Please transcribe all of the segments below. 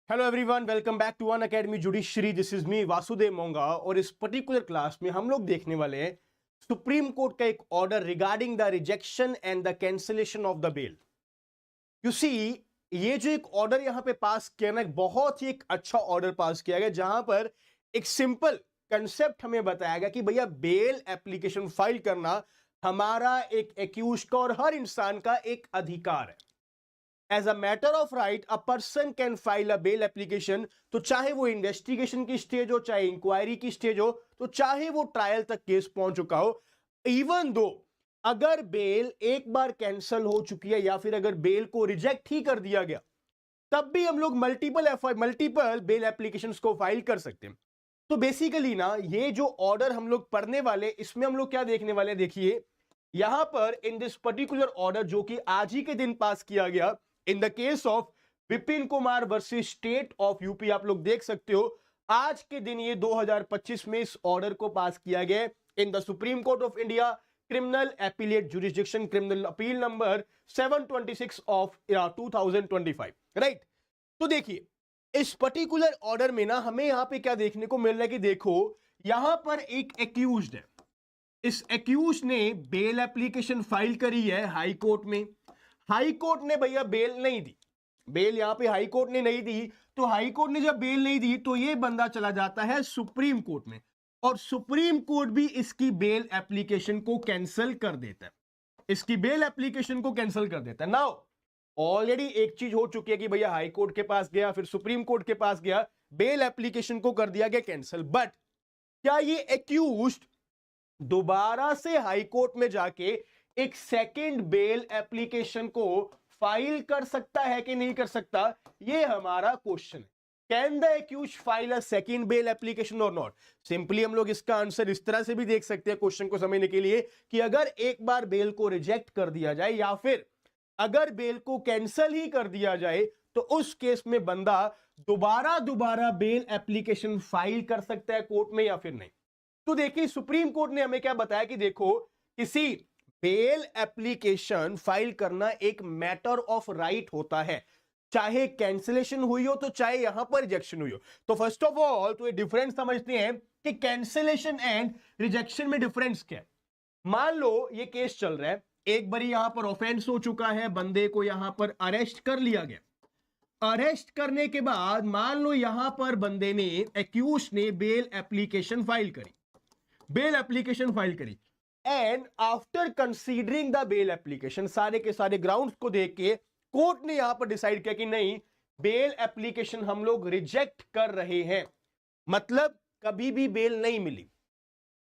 Hello everyone, welcome back to Unacademy judiciary. This is me Vasudev Monga और इस particular class में हम लोग देखने वाले हैं सुप्रीम कोर्ट का एक order regarding the rejection and the cancellation of the bail. You see, ये जो एक ऑर्डर यहां पे पास किया ना, बहुत ही एक अच्छा ऑर्डर पास किया गया जहां पर एक सिंपल कंसेप्ट हमें बताया गया कि भैया बेल एप्लीकेशन फाइल करना हमारा एक एक्यूज्ड का और हर इंसान का एक अधिकार है। As a matter of right a person can file a bail application. तो चाहे वो इन्वेस्टिगेशन की स्टेज हो, चाहे इंक्वायरी की स्टेज हो, तो चाहे वो ट्रायल तक केस पहुंच चुका हो, इवन दो अगर बेल एक बार कैंसिल हो चुकी है या फिर अगर बेल को रिजेक्ट ही कर दिया गया, तब भी हम लोग मल्टीपल बेल एप्लीकेशंस को फाइल कर सकते हैं। तो बेसिकली ना, ये जो ऑर्डर हम लोग पढ़ने वाले, इसमें हम लोग क्या देखने वाले, देखिए यहां पर इन दिस पर्टिकुलर ऑर्डर जो कि आज ही के दिन पास किया गया in the case of Vipin Kumar versus state of UP, आप लोग देख सकते हो आज के दिन ये 2025 में इस ऑर्डर को पास किया गया in the supreme court of India, criminal appellate jurisdiction, criminal appeal number 726 of 2025, right. तो देखिए इस पर्टिकुलर ऑर्डर में ना हमें यहां पे क्या देखने को मिल रहा है कि देखो यहां पर एक एक्यूज्ड है, इस एक्यूज ने बेल एप्लीकेशन फाइल करी है हाई कोर्ट में। हाई कोर्ट ने भैया बेल नहीं दी, बेल यहां पे हाई कोर्ट ने नहीं दी। तो हाई कोर्ट ने जब बेल नहीं दी तो ये बंदा चला जाता है सुप्रीम कोर्ट में, और सुप्रीम कोर्ट भी इसकी बेल एप्लीकेशन को कैंसिल कर देता है, इसकी बेल एप्लीकेशन को कैंसिल कर देता है। नाउ ऑलरेडी एक चीज हो चुकी है कि भैया हाई कोर्ट के पास गया, फिर सुप्रीम कोर्ट के पास गया, बेल एप्लीकेशन को कर दिया गया कैंसिल। बट क्या ये एक्यूज्ड दोबारा से हाई कोर्ट में जाके एक सेकंड बेल एप्लीकेशन को फाइल कर सकता है कि नहीं कर सकता, ये हमारा क्वेश्चन है। Can the accuse file a second bail application और नॉट? सिंपली हम लोग इसका आंसर इस तरह से भी देख सकते हैं क्वेश्चन को समझने के लिए कि अगर एक बार बेल को रिजेक्ट कर दिया जाए या फिर अगर बेल को कैंसिल ही कर दिया जाए, तो उस केस में बंदा दोबारा बेल एप्लीकेशन फाइल कर सकता है कोर्ट में या फिर नहीं। तो देखिए सुप्रीम कोर्ट ने हमें क्या बताया कि देखो किसी बेल एप्लीकेशन फाइल करना एक मैटर ऑफ राइट होता है, चाहे कैंसिलेशन हुई हो तो चाहे यहां पर रिजेक्शन हुई हो। तो फर्स्ट ऑफ ऑल तो ये डिफरेंस समझते हैं कि कैंसिलेशन एंड रिजेक्शन में डिफरेंस क्या है। मान लो ये केस चल रहा है, एक बारी यहां पर ऑफेंस हो चुका है, बंदे को यहां पर अरेस्ट कर लिया गया। अरेस्ट करने के बाद मान लो यहां पर बंदे ने, एक्यूज ने बेल एप्लीकेशन फाइल करी, बेल एप्लीकेशन फाइल करी, and after considering the bail application, सारे के सारे ग्राउंड्स को देख के कोर्ट ने यहां पर डिसाइड किया कि नहीं, बेल एप्लीकेशन हम लोग रिजेक्ट कर रहे हैं। मतलब कभी भी बेल नहीं मिली,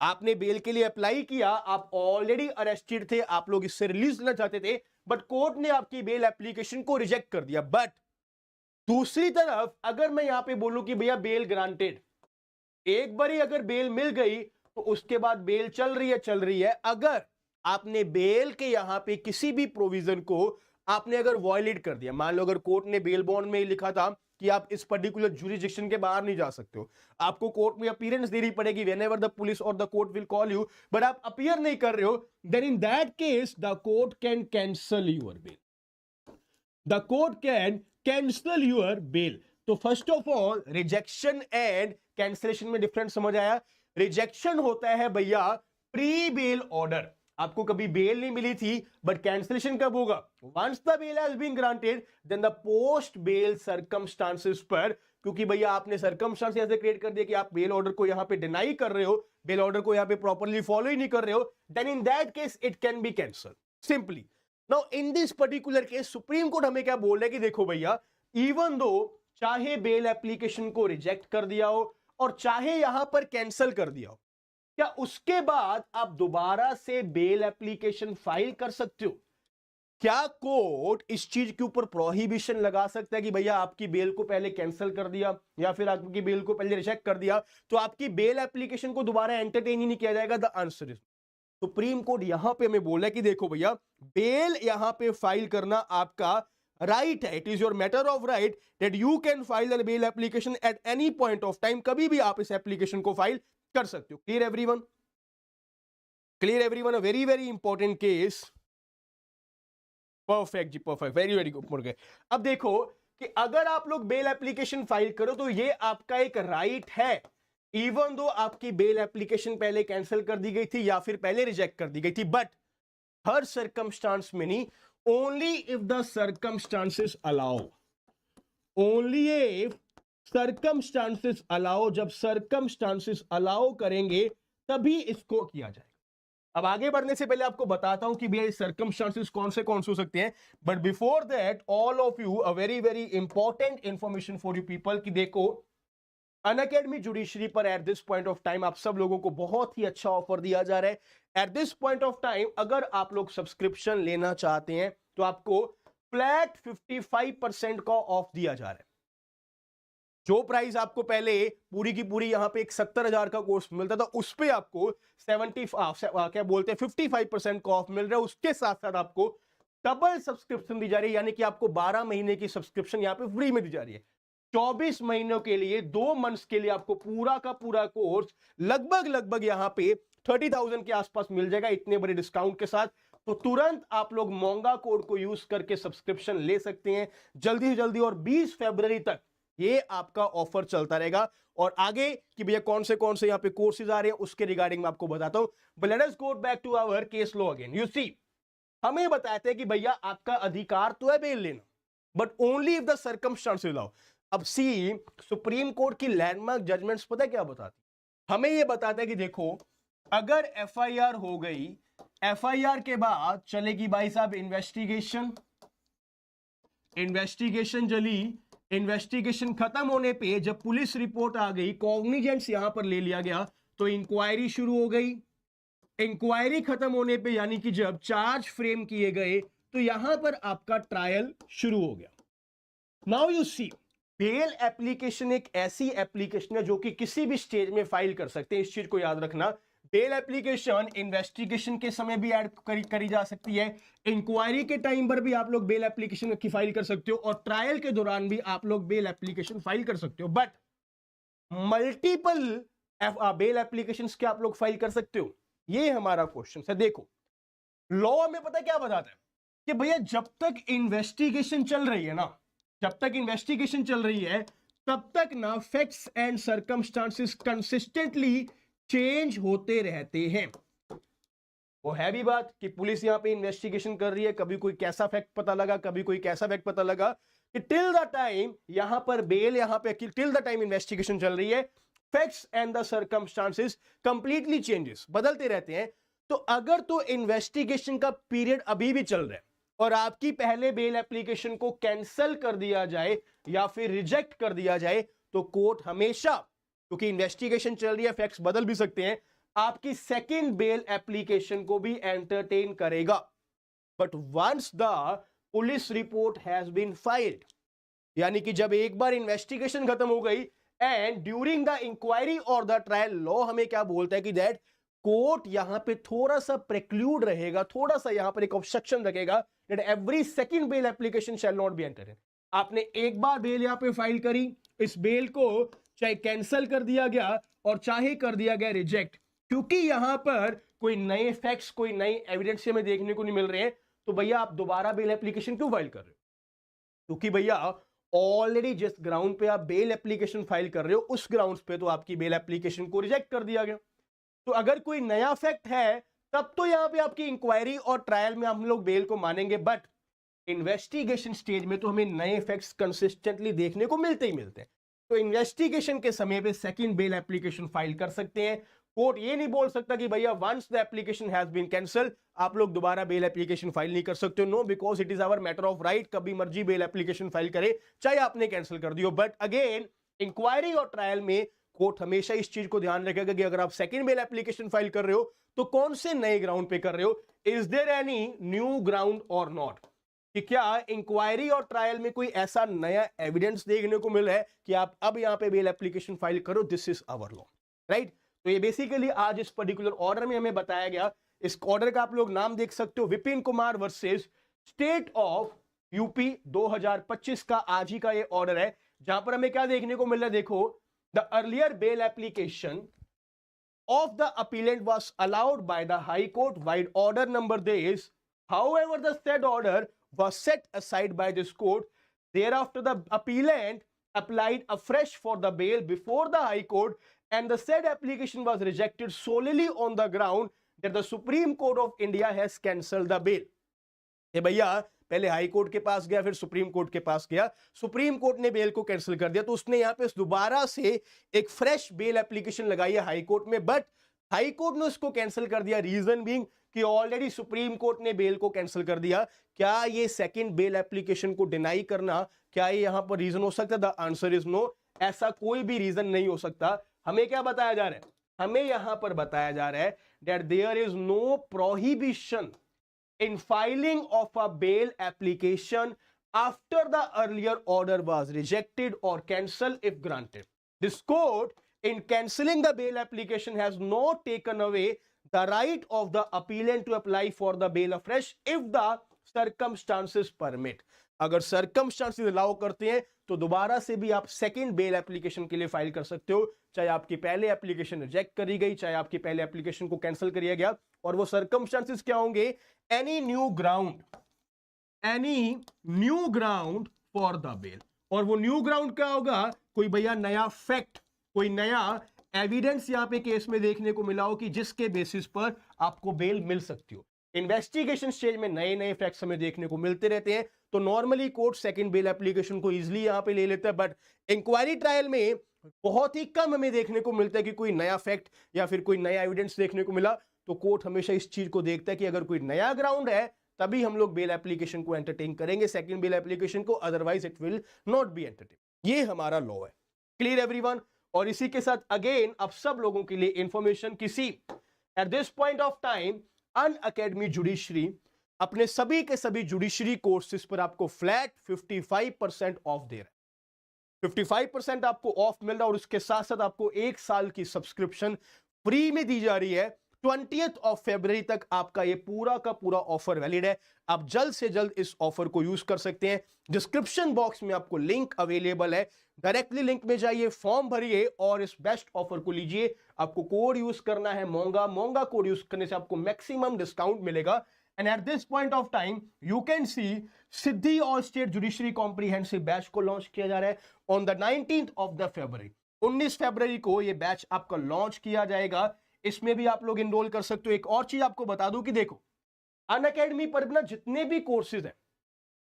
आपने बेल के लिए अप्लाई किया, आप ऑलरेडी अरेस्टेड थे, आप लोग इससे रिलीज लेना चाहते थे, बट कोर्ट ने आपकी बेल एप्लीकेशन को रिजेक्ट कर दिया। बट दूसरी तरफ अगर मैं यहां पे बोलूं कि भैया बेल ग्रांटेड, एक बारी अगर बेल मिल गई तो उसके बाद बेल चल रही है। अगर आपने बेल के यहां पे किसी भी प्रोविजन को आपने अगर वॉयलेट कर दिया, मान लो अगर कोर्ट ने बेल बॉन्ड में लिखा था कि आप इस पर्टिकुलर जुरिस्डिक्शन के बाहर नहीं जा सकते हो, आपको कोर्ट में अपीयरेंस देनी पड़ेगी व्हेनेवर द पुलिस और the court will call you, but आप अपीयर नहीं कर रहे हो, then in that case the court can cancel your bail, the court can cancel your bail. तो first of all rejection and cancellation में difference समझ आया। रिजेक्शन होता है भैया प्री बेल ऑर्डर, आपको कभी बेल नहीं मिली थी, बट कैंसिलेशन कब होगा? Once the bail has been granted, then the post bail circumstances पर, क्योंकि भैया आपने सर्कमस्टांसेस ऐसे क्रिएट कर दिया कि आप बेल ऑर्डर को यहां पे डिनाई कर रहे हो, बेल ऑर्डर को यहां पे प्रॉपर्ली फॉलो ही नहीं कर रहे हो, then in that case it can be cancel simply. Now in this particular case supreme court हमें क्या बोल रहा है कि देखो भैया, इवन दो चाहे बेल एप्लीकेशन को रिजेक्ट कर दिया हो और चाहे यहां पर कैंसिल कर दिया हो, क्या उसके बाद आप दोबारा से बेल एप्लीकेशन फाइल कर सकते हो? क्या कोर्ट इस चीज के ऊपर प्रोहिबिशन लगा सकता है कि भैया आपकी बेल को पहले कैंसिल कर दिया या फिर आपकी बेल को पहले रिजेक्ट कर दिया तो आपकी बेल एप्लीकेशन को दोबारा एंटरटेन ही नहीं किया जाएगा? The answer is supreme court यहां पे हमें बोला है कि देखो भैया बेल यहां पे फाइल करना आपका राइट है, it is your matter of right that you can file a bail application at any point of time, कभी भी आप इस एप्लीकेशन को फाइल कर सकते हो। Clear everyone? Clear everyone? A very very important case. Perfect जी, परफेक्ट, वेरी वेरी गुड। अब देखो कि अगर आप लोग बेल एप्लीकेशन फाइल करो तो ये आपका एक राइट है, इवन दो आपकी बेल एप्लीकेशन पहले कैंसिल कर दी गई थी या फिर पहले रिजेक्ट कर दी गई थी, बट हर सर्कमस्टांस में नहीं, only if the circumstances allow, only if circumstances allow, जब सर्कमस्टांसेस अलाउ करेंगे तभी इसको किया जाएगा। अब आगे बढ़ने से पहले आपको बताता हूं कि भैया सर्कमस्टांसेस कौन से हो सकते हैं, but before that all of you a very very important information for you people कि देखो अनअकैडमी जुडिशरी पर at this point of time आप सब लोगों को बहुत ही अच्छा ऑफर दिया जा रहा है। At this point of time अगर आप लोग सब्सक्रिप्शन लेना चाहते हैं तो आपको फ्लैट 55% का ऑफ दिया जा रहा है। जो प्राइस आपको पहले पूरी की पूरी यहां पे एक 70,000 का कोर्स मिलता था, उस पे आपको 55% का ऑफ मिल रहा है। उसके साथ साथ आपको डबल सब्सक्रिप्शन दी जा रही है, यानी कि आपको 12 महीने की सब्सक्रिप्शन यहां पे फ्री में दी जा रही है। 24 महीनों के लिए 2 मंथ्स के लिए आपको पूरा का पूरा कोर्स लगभग यहां पे 30,000 के आसपास मिल जाएगा, इतने बड़े डिस्काउंट के साथ। तो तुरंत आप लोग मोंगा कोड को यूज करके सब्सक्रिप्शन ले सकते हैं जल्दी से जल्दी, और 20 फरवरी तक ये आपका ऑफर चलता रहेगा। और आगे कि भैया कौन से यहाँ पे कोर्सेज आ रहे हैं उसके रिगार्डिंग मैं आपको बताता हूं। But let us go back to our case law again. You see, हमें बताते हैं कि भैया आपका अधिकार तो है बेल लेना, but only if the circumstances allow. अब सी, सुप्रीम कोर्ट की लैंडमार्क जजमेंट्स पता है क्या बताती, हमें यह बताता है कि देखो अगर एफआईआर हो गई, एफआईआर के बाद चलेगी भाई साहब इन्वेस्टिगेशन चली, इन्वेस्टिगेशन खत्म होने पे जब पुलिस रिपोर्ट आ गई, कॉग्निजेंस यहां पर ले लिया गया, तो इंक्वायरी शुरू हो गई। इंक्वायरी खत्म होने पे यानी कि जब चार्ज फ्रेम किए गए तो यहां पर आपका ट्रायल शुरू हो गया। Now you see, bail application एक ऐसी एप्लीकेशन है जो कि किसी भी स्टेज में फाइल कर सकते हैं, इस चीज को याद रखना। बेल एप्लीकेशन इन्वेस्टिगेशन के समय भी ऐड करी जा सकती है, इंक्वायरी के टाइम पर भी आप लोग बेल एप्लीकेशन की फाइल कर सकते हो, और ट्रायल के दौरान भी आप लोग बेल एप्लीकेशन फाइल कर सकते हो। बट मल्टीपल बेल एप्लीकेशंस क्या आप लोग फाइल कर सकते हो, ये हमारा क्वेश्चन है। देखो लॉ में पता क्या बताता है कि भैया जब तक इन्वेस्टिगेशन चल रही है ना, जब तक इन्वेस्टिगेशन चल रही है तब तक ना facts and circumstances consistently change होते रहते हैं। वो है भी बात कि पुलिस यहां पे इन्वेस्टिगेशन कर रही है, कभी कोई कैसा फैक्ट पता लगा, कभी कोई कैसा फैक्ट पता लगा, कि टिल द टाइम यहां पर बेल, यहां पे टिल द टाइम इन्वेस्टिगेशन चल रही है, facts and the circumstances completely changes, बदलते रहते हैं। तो अगर तो इन्वेस्टिगेशन का पीरियड अभी भी चल रहा है और आपकी पहले बेल एप्लीकेशन को कैंसिल कर दिया जाए या फिर रिजेक्ट कर दिया जाए, तो कोर्ट हमेशा, क्योंकि इन्वेस्टिगेशन चल रही है, फैक्ट्स बदल भी सकते हैं, आपकी सेकंड बेल एप्लीकेशन को भी एंटरटेन करेगा। But once the police report has been filed, यानी कि जब एक बार इन्वेस्टिगेशन खत्म हो गई एंड ड्यूरिंग द इंक्वायरी और द ट्रायल, लॉ हमें क्या बोलता है कि दैट कोर्ट यहां पे थोड़ा सा प्रिक्लूड रहेगा, थोड़ा सा यहां पर एक ऑब्स्ट्रक्शन रखेगा, that every second bail application shall not be entertain. आपने एक बार बेल यहां पे फाइल करी, इस बेल को चाहे कैंसिल कर दिया गया और चाहे कर दिया गया रिजेक्ट, क्योंकि यहां पर कोई नए फैक्ट्स, कोई नए एविडेंस हमें देखने को नहीं मिल रहे हैं, तो भैया आप दोबारा बेल एप्लीकेशन क्यों फाइल कर रहे हो? क्योंकि भैया ऑलरेडी जिस ग्राउंड पे आप बेल एप्लीकेशन फाइल कर रहे हो उस ग्राउंड्स पे तो आपकी बेल एप्लीकेशन को रिजेक्ट कर दिया गया। तो अगर कोई नया फैक्ट है तब तो यहां पे आपकी इंक्वायरी और ट्रायल में हम लोग बेल को मानेंगे, बट इन्वेस्टिगेशन स्टेज में तो हमें नए फैक्ट्स कंसिस्टेंटली देखने को मिलते ही मिलते हैं। तो इन्वेस्टिगेशन के समय पे सेकंड बेल एप्लीकेशन फाइल कर सकते हैं। कोर्ट ये नहीं बोल सकता कि भैया once the application has been cancelled आप लोग दोबारा बेल एप्लीकेशन फाइल नहीं कर सकते हो। No, because it is our matter of right, कभी मर्जी बेल एप्लीकेशन फाइल करे, चाहे आपने कैंसिल कर दियो। बट अगेन इंक्वायरी और ट्रायल में कोर्ट हमेशा इस चीज को ध्यान रखेगा कि अगर आप सेकंड बेल एप्लीकेशन फाइल कर रहे हो तो कौन से नए ग्राउंड पे कर रहे हो, is there any new ground और नॉट, कि क्या इंक्वायरी और ट्रायल में कोई ऐसा नया एविडेंस देखने को मिला है कि आप अब यहां पे बेल एप्लीकेशन फाइल करो। This is our law, right. तो ये बेसिकली आज इस पर्टिकुलर ऑर्डर में हमें बताया गया। इस ऑर्डर का आप लोग नाम देख सकते हो, Vipin Kumar versus state of UP 2025 का आज ही का ये ऑर्डर है, जहां पर हमें क्या देखने को मिल रहा है, देखो the earlier bail application of the appellant was allowed by the High Court while order number this. However, the said order was set aside by this court. thereafter the appellant applied afresh for the bail before the High Court and the said application was rejected solely on the ground that the Supreme Court of India has cancelled the bail. ये भैया पहले high court के पास गया, फिर supreme court के पास गया, supreme court ने bail को कैंसिल कर दिया, तो उसने यहां पे दोबारा से एक फ्रेश बेल एप्लीकेशन लगाई है हाई कोर्ट में, बट हाई कोर्ट ने उसको कैंसिल कर दिया। रीजन बीइंग कि ऑलरेडी सुप्रीम कोर्ट ने बेल को कैंसिल कर दिया। क्या ये सेकंड बेल एप्लीकेशन को डिनाई करना, क्या ये यहां पर रीजन हो सकता है? The answer is no. ऐसा कोई भी रीजन नहीं हो सकता। हमें क्या बताया जा रहा है? हमें यहां पर बताया जा रहा है that there is no prohibition in filing of a bail application after the earlier order was rejected or cancelled if granted. This court in cancelling the bail application has not taken away the right of the appellant to apply for the bail afresh if the circumstances permit. अगर circumstances allow करते हैं तो दोबारा से भी आप second bail application के लिए फाइल कर सकते हो, चाहे आपकी पहले एप्लीकेशन रिजेक्ट करी गई, चाहे आपकी पहले एप्लीकेशन को कैंसिल किया गया। और वो सर्कमस्टांसेस क्या होंगे? Any new ground for the bail. और वो न्यू ग्राउंड क्या होगा? कोई भैया नया फैक्ट, कोई नया एविडेंस यहां पे केस में देखने को मिला हो कि जिसके बेसिस पर आपको बेल मिल सकती हो। इन्वेस्टिगेशन स्टेज में नए नए फैक्ट्स हमें देखने को मिलते रहते हैं, तो normally court second bail application को इजीली यहां पे ले लेता है, बट इंक्वायरी ट्रायल में बहुत ही कम हमें देखने को मिलता है कि कोई नया फैक्ट या फिर कोई नया एविडेंस देखने को मिला। तो कोर्ट हमेशा इस चीज को देखता है कि अगर कोई नया ग्राउंड है तभी हम लोग बेल एप्लीकेशन को एंटरटेन करेंगे, सेकंड बेल एप्लीकेशन को, otherwise it will not be entertain. ये हमारा लॉ है। Clear everyone? और इसी के साथ अगेन अब सब लोगों के लिए इंफॉर्मेशन, किसी at this point of time Unacademy judiciary अपने सभी के सभी जुडिशरी कोर्सेज पर आपको फ्लैट 55% ऑफ दे रहा है। 55% आपको ऑफ मिल रहा है और उसके साथ साथ आपको 1 साल की सब्सक्रिप्शन फ्री में दी जा रही है। 20th of February तक आपका ये पूरा का पूरा ऑफर वैलिड है। आप जल्द से जल्द इस ऑफर को यूज कर सकते हैं। डिस्क्रिप्शन बॉक्स में आपको लिंक अवेलेबल है, डायरेक्टली लिंक में जाइए, फॉर्म भरिए और इस बेस्ट ऑफर को लीजिए। आपको कोड यूज करना है मोंगा कोड यूज करने से आपको मैक्सिमम डिस्काउंट मिलेगा। And at this point of time you can see Siddhi all state judiciary comprehensive batch को लॉन्च किया जा रहा है on the 19th of February। 19 फरवरी को ये बैच आपका लॉन्च किया जाएगा। इसमें भी आप लोग इनरोल कर सकते हो। एक और चीज आपको बता दूं कि देखो, अनअकैडमी पर ना जितने भी कोर्सेज हैं,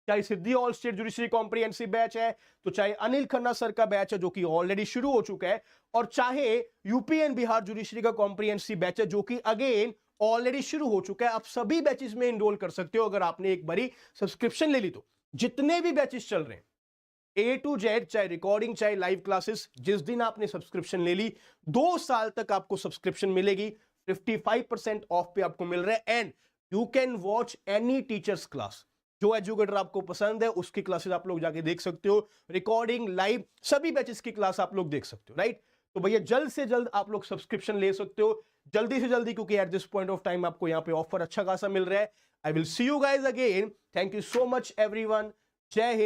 चाहे Siddhi all state judiciary comprehensive batch है, तो चाहे अनिल खन्ना सर का बैच है जो कि ऑलरेडी शुरू हो चुका है, और चाहे यूपी एंड बिहार जुडिशरी का कॉम्प्रिहेंसिव बैच है जो कि अगेन ऑलरेडी शुरू हो चुका है। आप सभी बैचेस में इनरोल कर सकते हो अगर आपने एक बारी सब्सक्रिप्शन ले ली तो। जितने भी बैचेस चल रहे हैं A to Z, चाहे रिकॉर्डिंग चाहे लाइव क्लासेस, जिस दिन आपने सब्सक्रिप्शन ले ली 2 साल तक आपको सब्सक्रिप्शन मिलेगी। 55% ऑफ पे आपको मिल रहा है। And you can watch any teachers class, जो एजुकेटर आपको पसंद है उसकी क्लासेस आप लोग जाके देख सकते हो। रिकॉर्डिंग, लाइव, सभी बैचेस की क्लास आप लोग देख सकते हो, राइट? तो भैया जल्द से जल्द आप लोग सब्सक्रिप्शन ले सकते हो, जल्दी से जल्दी, क्योंकि at this point of time आपको यहाँ पे ऑफर अच्छा खासा मिल रहा है। I will see you guys again. Thank you so much everyone. जय हिंद।